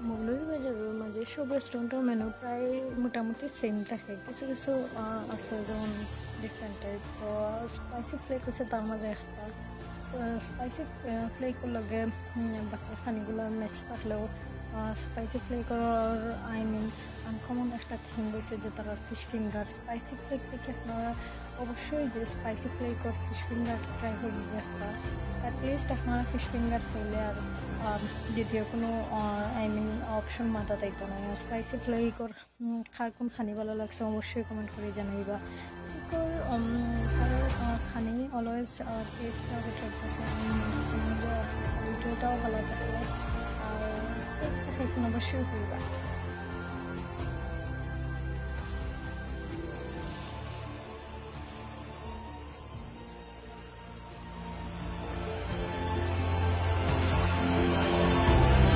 মৌলভীবাজারের মাঝে সব রেস্টুরেন্টের মেনু প্রায় মোটামুটি সেম থাকে, কিছু কিছু আছে যেমন ডিফারেন্ট টাইপ। তো স্পাইসি ফ্লেক হচ্ছে তার মাঝে একটা। স্পাইসি ফ্লেকের লগে বাকি খানিগুলো ম্যাচ থাকলেও স্পাইসি ফ্লেকের আনকমন একটা থিং রয়েছে যে তারা ফিশ ফিঙ্গার। স্পাইসি ফ্লেক থেকে আপনারা অবশ্যই যে স্পাইসি ফ্লেকর ফিশ ফিঙ্গার ট্রাই করবেন একটা। অ্যাটলিস্ট আপনারা ফিশ ফিঙ্গার খেলে আর দ্বিতীয় কোনো অপশন মাথা তাইতো না। স্পাইসি ফ্লেকর খার কোন খানি ভালো লাগছে অবশ্যই কমেন্ট করে জানাইবা। চিকর খানি অলওয়েজ টেস্ট বেটার থাকে, ভিডিওটাও ভালো থাকে। আর খাইছেন অবশ্যই করবা।